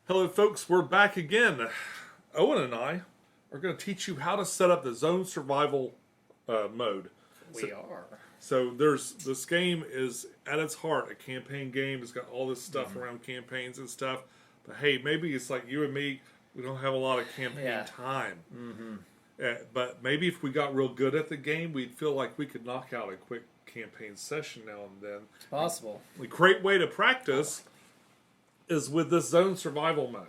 Hello folks, we're back again. Owen and I are going to teach you how to set up the zone survival mode. We are. So this game is at its heart a campaign game. It's got all this stuff around campaigns and stuff. But hey, maybe it's like you and me, we don't have a lot of campaign time. But maybe if we got real good at the game, we'd feel like we could knock out a quick campaign session now and then. It's possible. A great way to practice is with this zone survival mode.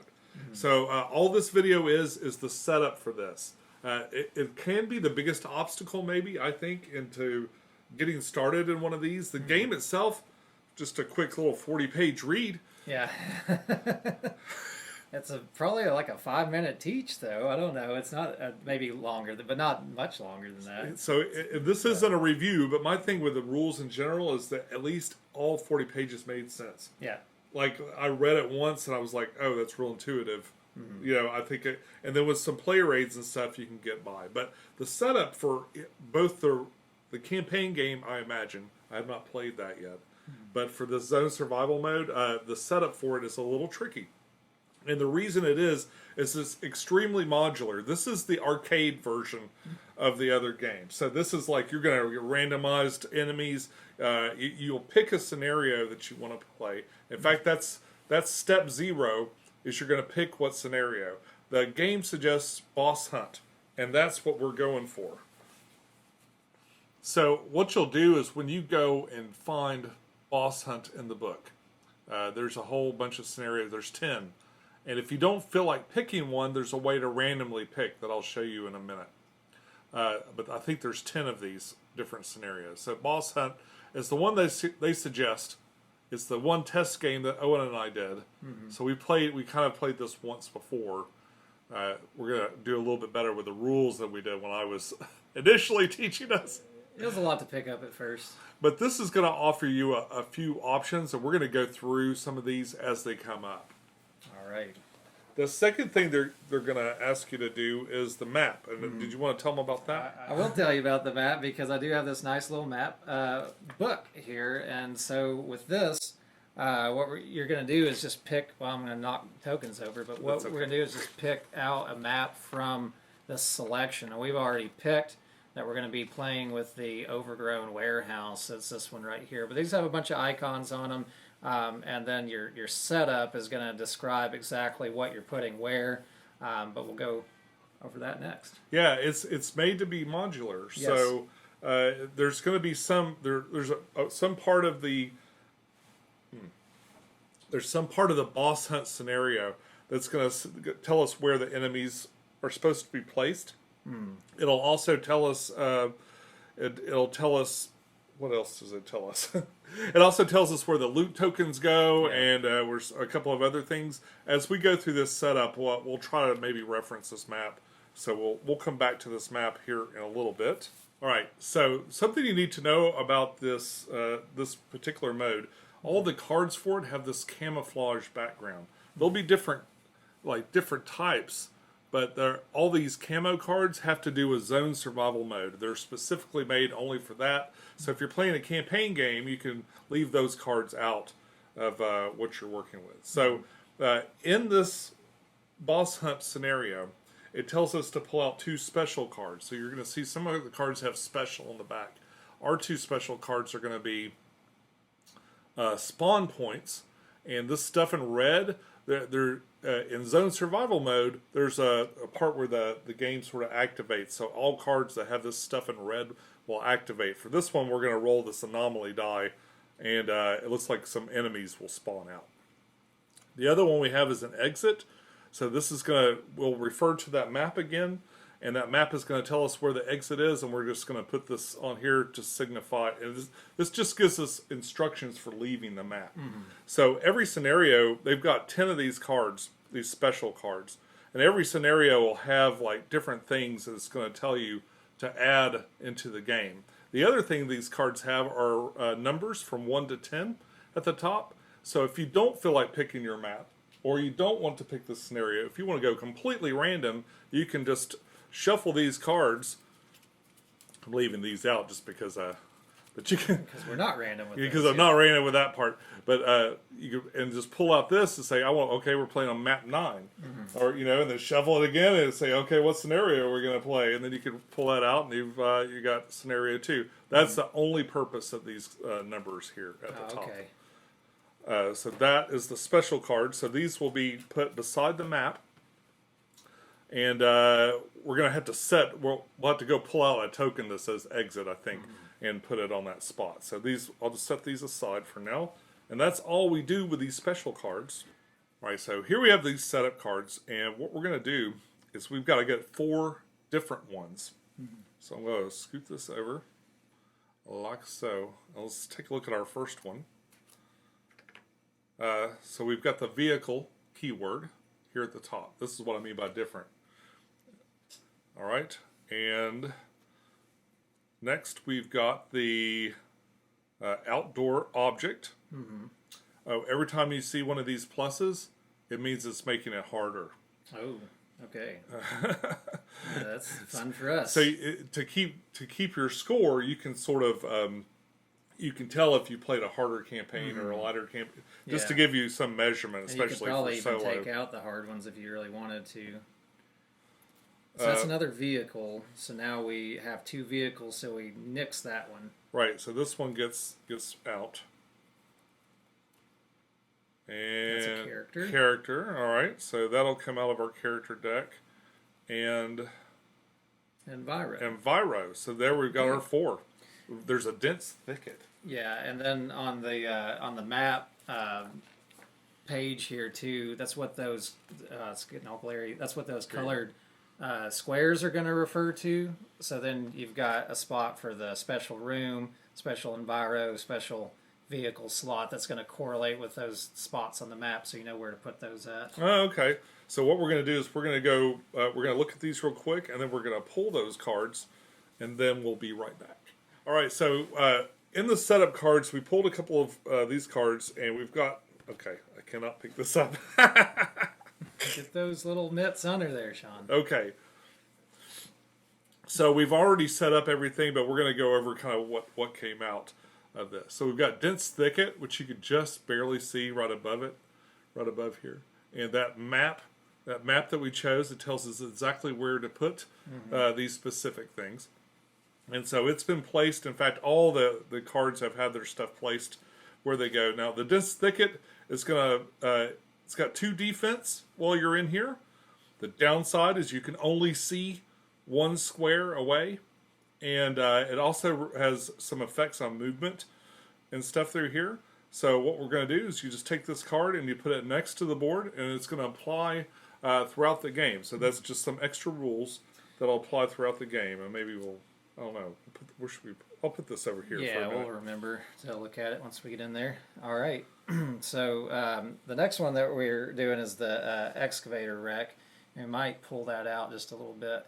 So all this video is the setup for this. It can be the biggest obstacle, maybe, I think, into getting started in one of these. The game itself, just a quick little 40-page read. Yeah. It's probably like a 5-minute teach, though. I don't know. It's not maybe longer, but not much longer than that. So this isn't a review, but my thing with the rules in general is that at least all 40 pages made sense. Yeah. Like, I read it once and I was like, oh, that's real intuitive. You know, I think it, and then with some player aids and stuff, you can get by. But the setup for both the campaign game, I imagine, I have not played that yet, but for the zone survival mode, the setup for it is a little tricky. And the reason it is it's extremely modular. This is the arcade version of the other game. So this is like you're going to get randomized enemies. You'll pick a scenario that you want to play. In fact, that's step 0. Is you're going to pick what scenario. The game suggests boss hunt, and that's what we're going for. So what you'll do is when you go and find boss hunt in the book, there's a whole bunch of scenarios. There's 10. And if you don't feel like picking one, there's a way to randomly pick that I'll show you in a minute. But I think there's 10 of these different scenarios. So boss hunt is the one they suggest. It's the one test game that Owen and I did. So we kind of played this once before. We're going to do a little bit better with the rules than we did when I was initially teaching us. It was a lot to pick up at first. But this is going to offer you a few options, and we're going to go through some of these as they come up. All right. The second thing they're going to ask you to do is the map. And did you want to tell them about that? I will tell you about the map because I do have this nice little map book here. And so with this, you're going to do is just pick, well, I'm going to knock tokens over, but what we're going to do is just pick out a map from this selection. And we've already picked that we're going to be playing with the overgrown warehouse. It's this one right here. But these have a bunch of icons on them. And then your setup is going to describe exactly what you're putting where, but we'll go over that next. Yeah, it's made to be modular. Yes. So there's going to be some part of the there's some part of the boss hunt scenario that's going to tell us where the enemies are supposed to be placed. It'll also tell us it'll tell us. What else does it tell us? It also tells us where the loot tokens go, and there's a couple of other things. As we go through this setup, we'll try to maybe reference this map. So we'll come back to this map here in a little bit. All right. So something you need to know about this this particular mode: all the cards for it have this camouflage background. There'll be different types. But all these camo cards have to do with zone survival mode. They're specifically made only for that. So if you're playing a campaign game, you can leave those cards out of what you're working with. So in this boss hunt scenario, it tells us to pull out 2 special cards. So you're going to see some of the cards have special on the back. Our 2 special cards are going to be spawn points. And this stuff in red, they're in zone survival mode, there's a part where the game sort of activates. So all cards that have this stuff in red will activate. For this one, we're going to roll this anomaly die, and it looks like some enemies will spawn out. The other one we have is an exit. So this is we'll refer to that map again, and that map is going to tell us where the exit is, and we're just going to put this on here to signify. And this just gives us instructions for leaving the map. So every scenario, they've got 10 of these cards, these special cards, and every scenario will have like different things that it's going to tell you to add into the game. The other thing these cards have are numbers from 1 to 10 at the top. So if you don't feel like picking your map, or you don't want to pick this scenario, if you want to go completely random, you can just shuffle these cards. I'm leaving these out just because But you can Because we're not random with because those I'm yet. not random with that part. But you can, and just pull out this and say, we're playing on map 9, or and then shuffle it again and say, okay, what scenario we're going to play, and then you can pull that out and you got scenario 2. That's the only purpose of these numbers here at the top. Okay. So that is the special card. So these will be put beside the map. And we're going to have to we'll have to go pull out a token that says exit, I think, and put it on that spot. So I'll just set these aside for now. And that's all we do with these special cards. All right, so here we have these setup cards. And what we're going to do is we've got to get 4 different ones. So I'm going to scoot this over like so. Let's take a look at our first one. So we've got the vehicle keyword here at the top. This is what I mean by different. All right, and next we've got the outdoor object. Every time you see one of these pluses, it means it's making it harder. Oh, okay. That's fun for us. So to keep your score, you can sort of you can tell if you played a harder campaign or a lighter campaign, just to give you some measurement, especially you could probably for solo. even take out the hard ones if you really wanted to. So that's another vehicle. So now we have 2 vehicles, so we nix that one. Right, so this one gets out. And that's a character. Character, all right. So that'll come out of our character deck. And Enviro. So there we've got our 4. There's a dense thicket. Yeah, and then on the map page here too, that's what those it's getting all blurry. That's what those colored squares are going to refer to. So then you've got a spot for the special room, special enviro, special vehicle slot that's going to correlate with those spots on the map, so you know where to put those at. Oh, okay. So what we're going to do is we're going to go. We're going to look at these real quick, and then we're going to pull those cards, and then we'll be right back. All right. So in the setup cards, we pulled a couple of these cards, and we've got. Okay, I cannot pick this up. Get those little mitts under there, Sean. Okay. So we've already set up everything, but we're going to go over kind of what came out of this. So we've got dense thicket, which you could just barely see right above it, right above here. And that map that we chose, it tells us exactly where to put these specific things. And so it's been placed. In fact, all the cards have had their stuff placed where they go. Now, the dense thicket is going to... it's got 2 defense while you're in here. The downside is you can only see 1 square away. And it also has some effects on movement and stuff through here. So what we're going to do is you just take this card and you put it next to the board, and it's going to apply throughout the game. So that's just some extra rules that'll apply throughout the game. And maybe I don't know, where should we... I'll put this over here for a minute. Yeah, we'll remember to look at it once we get in there. All right. So the next one that we're doing is the excavator wreck. We might pull that out just a little bit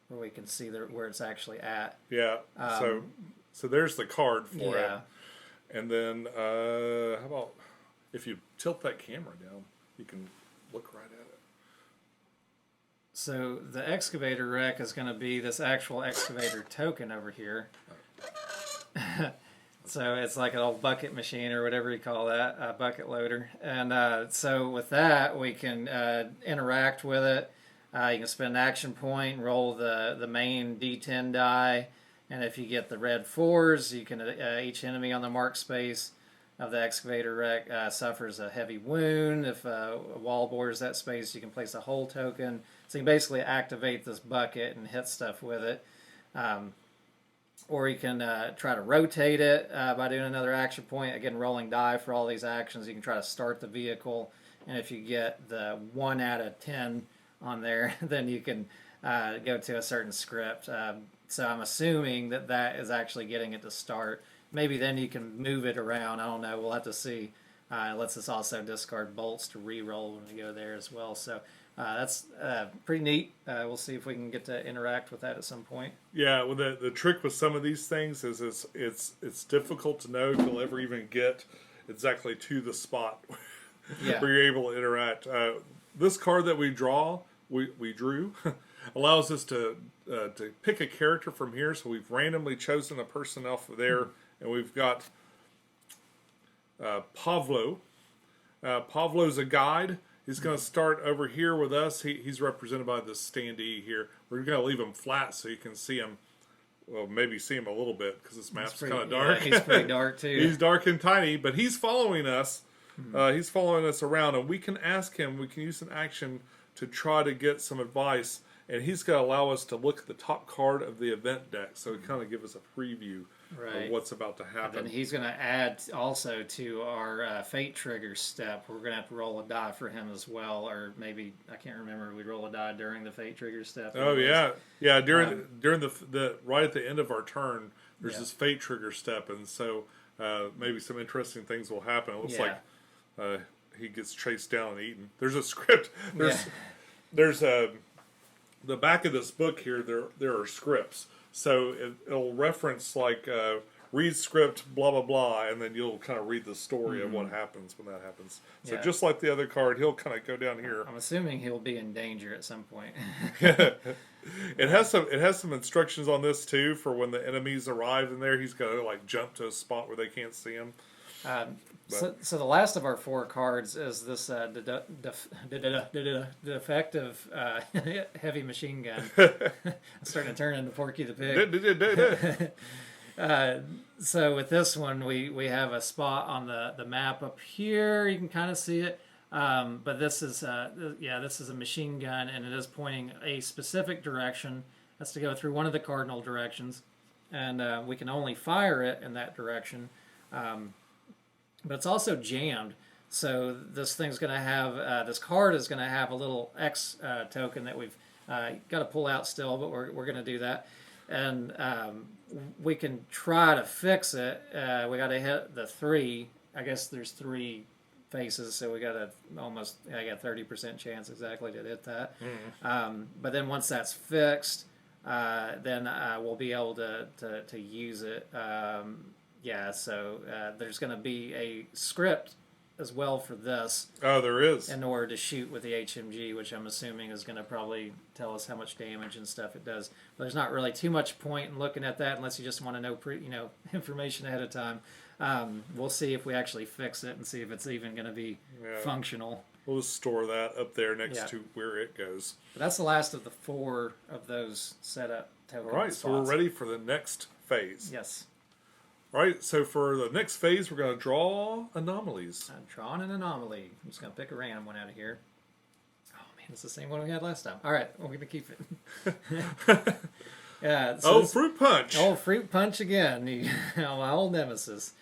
where we can see where it's actually at. Yeah. So there's the card for it. And then how about if you tilt that camera down, you can look right at it. So the excavator wreck is going to be this actual excavator token over here. So it's like an old bucket machine or whatever you call that, a bucket loader. And so with that, we can interact with it. You can spend an action point, roll the main D10 die, and if you get the red 4s, you can each enemy on the mark space of the excavator wreck suffers a heavy wound. If a wall borders that space, you can place a hull token. So you can basically activate this bucket and hit stuff with it. Or you can try to rotate it by doing another action point. Again, rolling die for all these actions. You can try to start the vehicle, and if you get the 1 out of 10 on there, then you can go to a certain script. So I'm assuming that is actually getting it to start. Maybe then you can move it around. I don't know. We'll have to see. It lets us also discard bolts to re-roll when we go there as well. So that's pretty neat. We'll see if we can get to interact with that at some point. Yeah, well, the trick with some of these things is it's difficult to know if you'll ever even get exactly to the spot where you're able to interact. This card that we drew, allows us to pick a character from here. So we've randomly chosen a person off of there and we've got Pavlo. Pavlo's a guide. He's going to start over here with us. He's represented by this standee here. We're going to leave him flat so you can see him. Well, maybe see him a little bit because this map's kind of dark. Yeah, he's pretty dark too. He's dark and tiny, but he's following us. He's following us around, and we can ask him. We can use an action to try to get some advice, and he's going to allow us to look at the top card of the event deck, so he kind of give us a preview of what's about to happen. And he's going to add also to our fate trigger step. We're going to have to roll a die for him as well, or maybe I can't remember. We roll a die during the fate trigger step. Oh yeah. During the right at the end of our turn, there's this fate trigger step, and so maybe some interesting things will happen. It looks like he gets chased down and eaten. There's a script. There's the back of this book here. There are scripts. So it'll reference like read script blah blah blah, and then you'll kind of read the story of what happens when that happens. So just like the other card, he'll kind of go down here. I'm assuming he'll be in danger at some point. It has some instructions on this too for when the enemies arrive in there. He's got to like jump to a spot where they can't see him. So the last of our 4 cards is this defective heavy machine gun. It's starting to turn into Porky the Pig. So with this one, we have a spot on the map up here. You can kind of see it. But this is this is a machine gun, and it is pointing a specific direction. It has to go through one of the cardinal directions, and we can only fire it in that direction. But it's also jammed, so this thing's going to have this card is going to have a little X token that we've got to pull out still, but we're going to do that, and we can try to fix it. We got to hit the 3. I guess there's 3 faces, so we got to I got 30% chance exactly to hit that. But then once that's fixed, then we'll be able to use it. So there's going to be a script as well for this. Oh, there is. In order to shoot with the HMG, which I'm assuming is going to probably tell us how much damage and stuff it does. But there's not really too much point in looking at that unless you just want to know information ahead of time. We'll see if we actually fix it and see if it's even going to be functional. We'll just store that up there next to where it goes. But that's the last of the 4 of those setup token All right, spots. so we're ready for the next phase. Yes. All right, so for the next phase, we're going to draw anomalies. I'm drawing an anomaly. I'm just going to pick a random one out of here. Oh, man, it's the same one we had last time. All right, we're going to keep it. So Fruit Punch. Oh, Fruit Punch again. My old nemesis.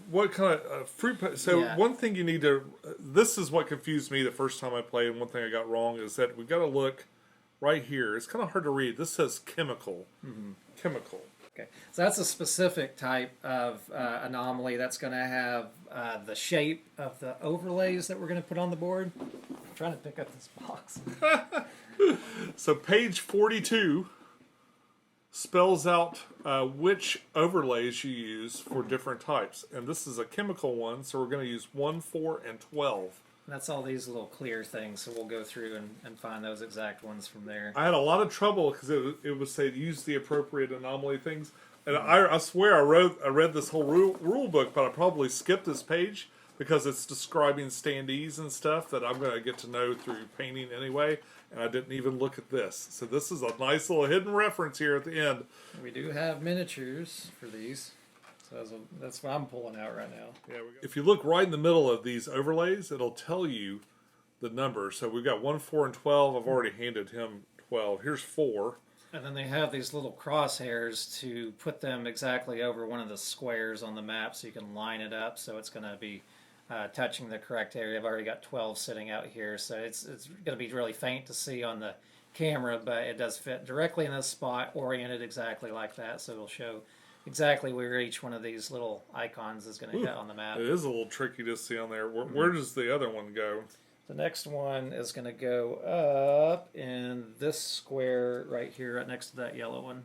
What kind of fruit punch? So one thing you need to... this is what confused me the first time I played, and one thing I got wrong is that we've got to look right here. It's kind of hard to read. This says chemical. Chemical. Okay, so that's a specific type of anomaly that's going to have the shape of the overlays that we're going to put on the board. I'm trying to pick up this box. So page 42 spells out which overlays you use for different types. And this is a chemical one, so we're going to use 1, 4, and 12. That's all these little clear things, so we'll go through and find those exact ones from there. I had a lot of trouble because it would say use the appropriate anomaly things. And I swear I read this whole rule book, but I probably skipped this page because it's describing standees and stuff that I'm going to get to know through painting anyway. And I didn't even look at this. So this is a nice little hidden reference here at the end. We do have miniatures for these. So that's what I'm pulling out right now. Yeah, if you look right in the middle of these overlays, it'll tell you the number. So we've got 1, 4, and 12. I've already handed him 12. Here's 4. And then they have these little crosshairs to put them exactly over one of the squares on the map so you can line it up so it's going to be touching the correct area. I've already got 12 sitting out here, so it's going to be really faint to see on the camera, but it does fit directly in this spot, oriented exactly like that, so it'll show exactly where each one of these little icons is going to hit on the map. It is a little tricky to see on there. Where does the other one go? The next one is going to go up in this square right here, right next to that yellow one.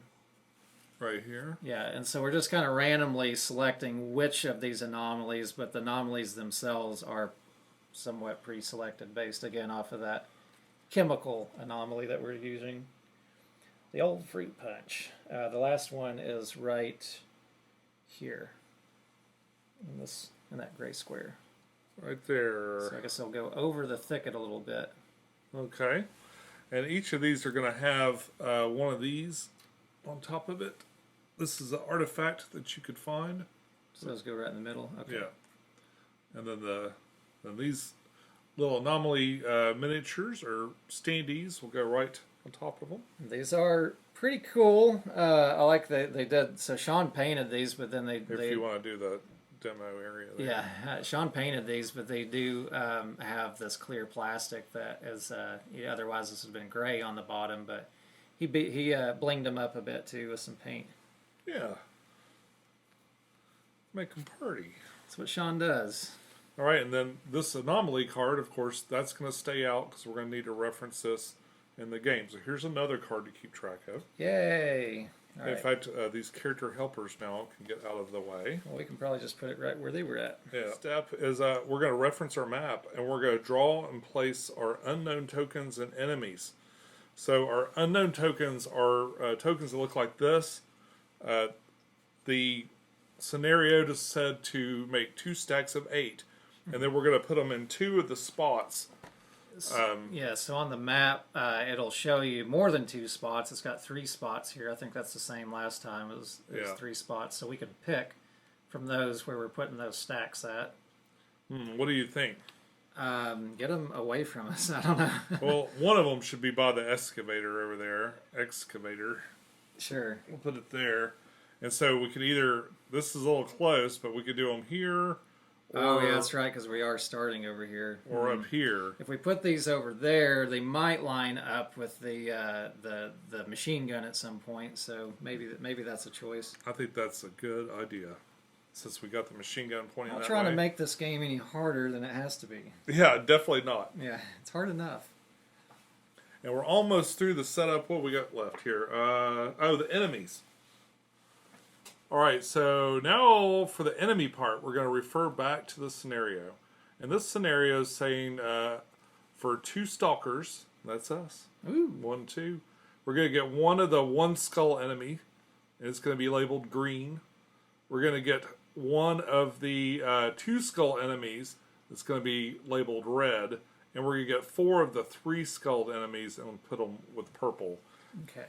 Right here? Yeah, and so we're just kind of randomly selecting which of these anomalies, but the anomalies themselves are somewhat pre-selected based, again, off of that chemical anomaly that we're using. The old fruit punch. The last one is right here. In that gray square. Right there. So I guess I'll go over the thicket a little bit. Okay. And each of these are going to have one of these on top of it. This is an artifact that you could find. So those go right in the middle. Okay. Yeah. And then these little anomaly miniatures or standees will go right on top of them. These are pretty cool. I like they did. So Sean painted these, but then If you want to do the demo area there. Yeah, Sean painted these, but they do have this clear plastic that is otherwise this has been gray on the bottom, but he blinged them up a bit too with some paint. Yeah. Make them pretty. That's what Sean does. All right, and then this anomaly card, of course, that's going to stay out because we're going to need to reference this in the game. So here's another card to keep track of. Yay! In fact, these character helpers now can get out of the way. Well, we can probably just put it right where they were at. Yeah. Step is we're going to reference our map, and we're going to draw and place our unknown tokens and enemies. So our unknown tokens are tokens that look like this. The scenario is said to make 2 stacks of 8, and then we're going to put them in 2 of the spots. Yeah, so on the map, it'll show you more than 2 spots. It's got 3 spots here. I think that's the same last time. It was 3 spots, so we can pick from those where we're putting those stacks at. What do you think? Get them away from us. I don't know. Well, one of them should be by the excavator over there. Excavator. Sure. We'll put it there. And so we could either, this is a little close, but we could do them here. Oh, yeah, that's right, because we are starting over here. Or up here. If we put these over there, they might line up with the machine gun at some point. So maybe that's a choice. I think that's a good idea, since we got the machine gun pointing that way. I'm trying to make this game any harder than it has to be. Yeah, definitely not. Yeah, it's hard enough. And we're almost through the setup. What we got left here? The enemies. All right, so now for the enemy part, we're going to refer back to the scenario. And this scenario is saying for 2 stalkers, that's us. Ooh. 1, 2. We're going to get one of the 1 skull enemy, and it's going to be labeled green. We're going to get one of the 2 skull enemies that's going to be labeled red. And we're going to get 4 of the 3 skulled enemies and we'll put them with purple. Okay.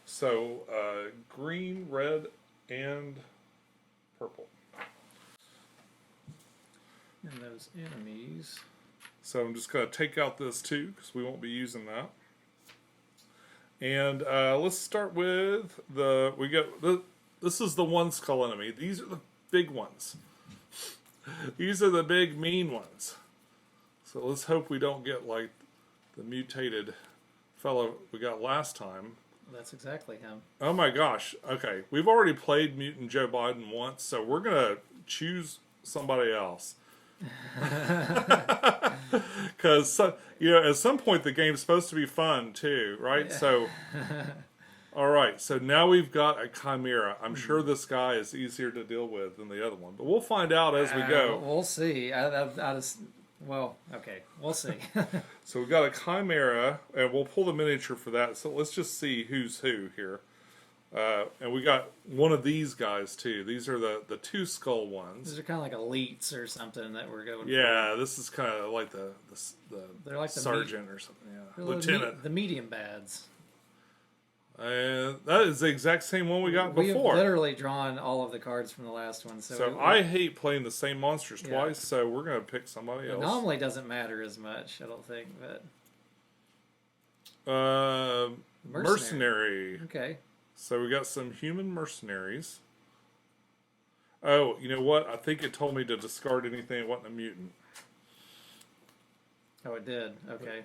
So green, red, and purple. And those enemies. So I'm just going to take out this 2 because we won't be using that. And let's start with this is the 1 skull enemy. These are the big ones. These are the big mean ones. So let's hope we don't get like the mutated fellow we got last time. That's exactly him. Oh my gosh. Okay. We've already played Mutant Joe Biden once, so we're going to choose somebody else. Because, at some point the game's supposed to be fun too, right? Yeah. So, all right. So now we've got a Chimera. I'm sure this guy is easier to deal with than the other one, but we'll find out as we go. We'll see. Well, okay, we'll see. So we've got a Chimera, and we'll pull the miniature for that. So let's just see who's who here. And we got one of these guys, too. These are the 2 skull ones. These are kind of like elites or something that we're going for. Yeah, this is kind of like the they're like sergeant or something. Yeah, lieutenant. The medium bads. That is the exact same one we got before. We have literally drawn all of the cards from the last one. So I hate playing the same monsters twice, so we're going to pick somebody else. Anomaly doesn't matter as much, I don't think. But mercenary. Okay. So we got some human mercenaries. Oh, you know what? I think it told me to discard anything that wasn't a mutant. Oh, it did. Okay.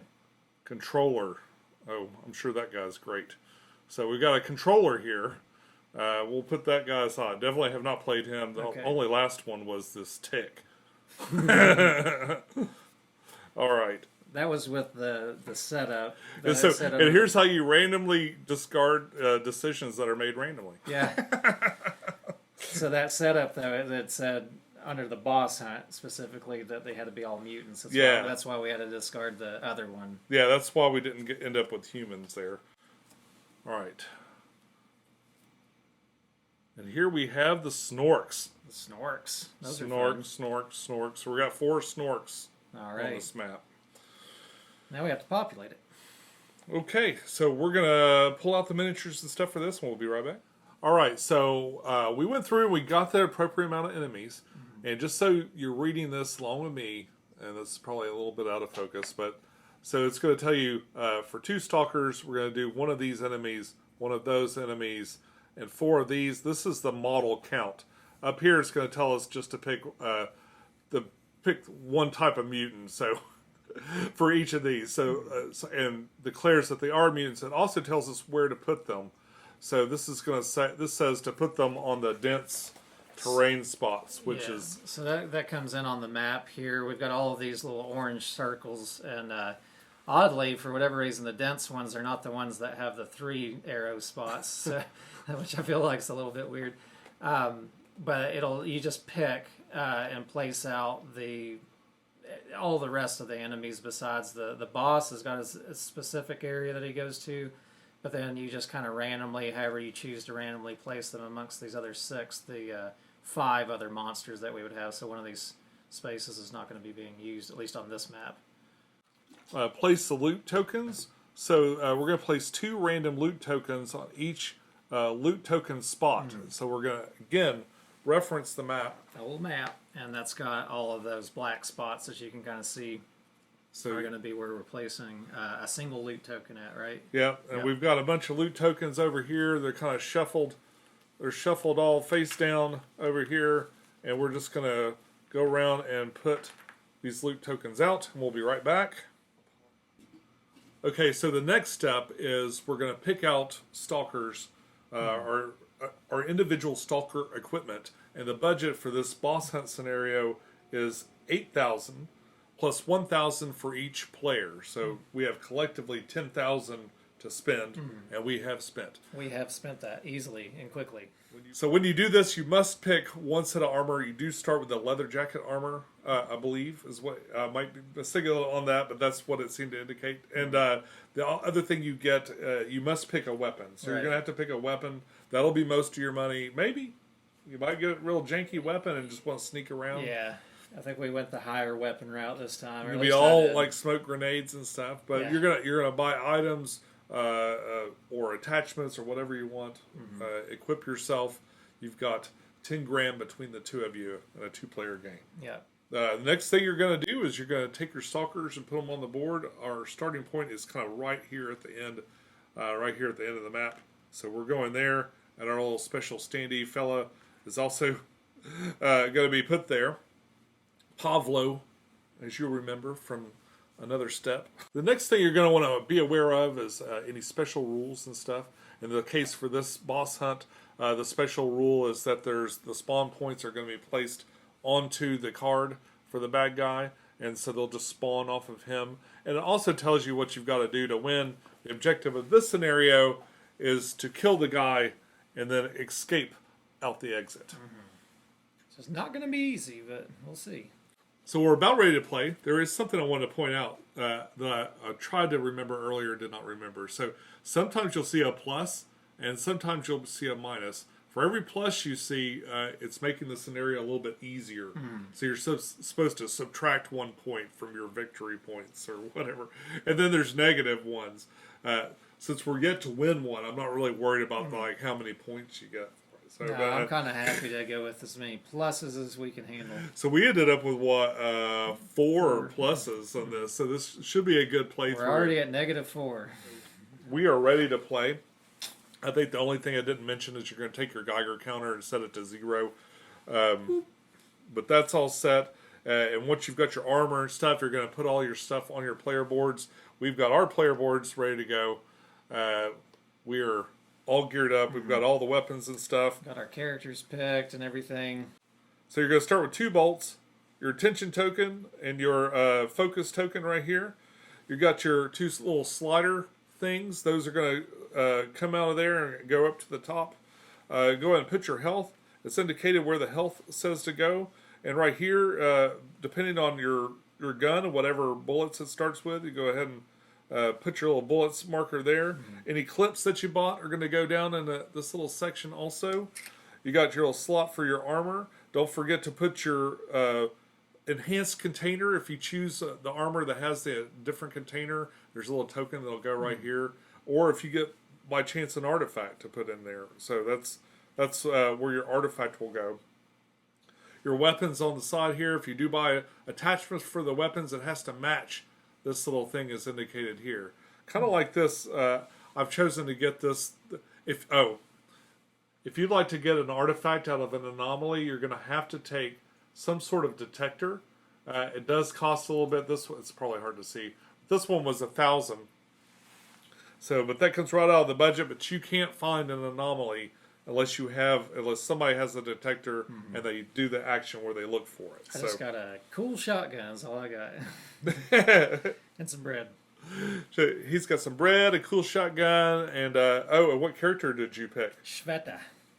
Controller. Oh, I'm sure that guy's great. So we got a controller here. We'll put that guy aside. Definitely have not played him. The only last one was this tick. All right. That was with the setup. And here's how you randomly discard decisions that are made randomly. Yeah. So that setup, though, it said under the boss hunt specifically that they had to be all mutants. That's why we had to discard the other one. Yeah, that's why we didn't end up with humans there. All right. And here we have the snorks. The snorks. Those Snorks. So we got 4 snorks All right. on this map. Now we have to populate it. Okay, so we're going to pull out the miniatures and stuff for this, and we'll be right back. All right, so we went through and we got the appropriate amount of enemies. And just so you're reading this along with me, and this is probably a little bit out of focus, but so it's going to tell you for 2 stalkers, we're going to do 1 of these enemies, 1 of those enemies, and 4 of these. This is the model count. Up here, it's going to tell us just to pick pick 1 type of mutant. So for each of these, and declares that they are mutants. It also tells us where to put them. So this is going to say, this says to put them on the dense terrain spots, which is... So that comes in on the map here. We've got all of these little orange circles, and oddly, for whatever reason, the dense ones are not the ones that have the 3 arrow spots, so, which I feel like is a little bit weird. But you just pick and place out all the rest of the enemies besides the boss has got a specific area that he goes to. But then you just kind of randomly, however you choose to randomly place them amongst these other 6, the 5 other monsters that we would have. So one of these spaces is not going to be being used, at least on this map. Place the loot tokens. So we're going to place 2 random loot tokens on each loot token spot. So we're going to, again, reference the map. The old map, and that's got all of those black spots that you can kind of see. So are going to be where we're placing a single loot token at, right? Yeah, and we've got a bunch of loot tokens over here. They're kind of shuffled. They're shuffled all face down over here, and we're just going to go around and put these loot tokens out, and we'll be right back. Okay, so the next step is we're going to pick out stalkers, our individual stalker equipment, and the budget for this boss hunt scenario is 8,000. Plus 1,000 for each player. So we have collectively 10,000 to spend, and we have spent. We have spent that easily and quickly. So when you do this, you must pick 1 set of armor. You do start with the leather jacket armor, I believe, is what might be mistaken on that, but that's what it seemed to indicate. And the other thing you get, you must pick a weapon. So you're going to have to pick a weapon. That'll be most of your money. Maybe you might get a real janky weapon and just want to sneak around. Yeah. I think we went the higher weapon route this time. It'll be all like smoke grenades and stuff, but you're gonna buy items or attachments or whatever you want. Equip yourself. You've got 10 grand between the 2 of you in a 2-player game. Yeah. The next thing you're gonna do is you're gonna take your stalkers and put them on the board. Our starting point is kind of right here at the end, of the map. So we're going there, and our little special standee fella is also going to be put there. Pavlo, as you'll remember from another step. The next thing you're going to want to be aware of is any special rules and stuff. In the case for this boss hunt, the special rule is that the spawn points are going to be placed onto the card for the bad guy, and so they'll just spawn off of him. And it also tells you what you've got to do to win. The objective of this scenario is to kill the guy and then escape out the exit. So it's not going to be easy, but we'll see. So we're about ready to play. There is something I want to point out that I tried to remember earlier, did not remember. So sometimes you'll see a plus, and sometimes you'll see a minus. For every plus you see, it's making the scenario a little bit easier. So you're supposed to subtract 1 point from your victory points or whatever. And then there's negative ones. Since we're yet to win one, I'm not really worried about how many points you get. So, no, I'm kind of happy to go with as many pluses as we can handle. So we ended up with what, 4 pluses on this. So this should be a good playthrough. We're already at -4. We are ready to play. I think the only thing I didn't mention is you're going to take your Geiger counter and set it to 0. But that's all set. And once you've got your armor and stuff, you're going to put all your stuff on your player boards. We've got our player boards ready to go. We're all geared up. We've got all the weapons and stuff. Got our characters picked and everything. So you're going to start with 2 bolts, your attention token, and your focus token right here. You've got your 2 little slider things. Those are going to come out of there and go up to the top. Go ahead and put your health. It's indicated where the health says to go. And right here, depending on your gun and whatever bullets it starts with, you go ahead and Put your little bullets marker there. Any clips that you bought are going to go down in this little section also. You got your little slot for your armor. Don't forget to put your enhanced container. If you choose the armor that has the different container, there's a little token that'll go right here. Or if you get by chance an artifact to put in there, so that's where your artifact will go. Your weapons on the side here. If you do buy attachments for the weapons, it has to match this little thing is indicated here. Kind of like this. I've chosen to get this. If you'd like to get an artifact out of an anomaly, you're going to have to take some sort of detector. It does cost a little bit. This one, it's probably hard to see. This one was 1,000. So, but that comes right out of the budget. But you can't find an anomaly unless somebody has a detector and they do the action where they look for it. I just got a cool shotgun. That's all I got. And some bread. So he's got some bread, a cool shotgun, and and what character did you pick? Shveta.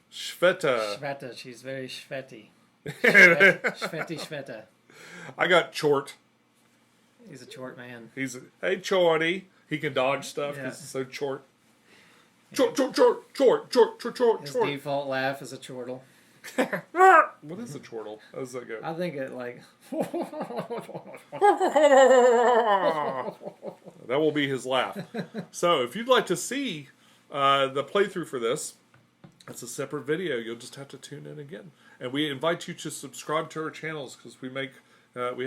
Shveta. She's very shvetty. Shveta. I got Chort. He's a short man. Hey Chorty. He can dodge stuff. Yeah. He's so short. Chort. His default laugh is a chortle. What is a chortle? How does that go? I think it like. That will be his laugh. So if you'd like to see the playthrough for this, it's a separate video. You'll just have to tune in again. And we invite you to subscribe to our channels because we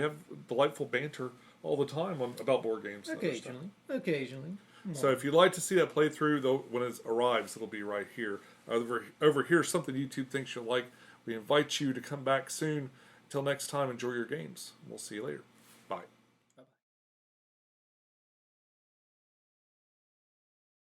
have delightful banter all the time about board games. Occasionally. So if you'd like to see that playthrough, though, when it arrives, it'll be right here. Over here, something YouTube thinks you'll like. We invite you to come back soon. Until next time, enjoy your games. We'll see you later.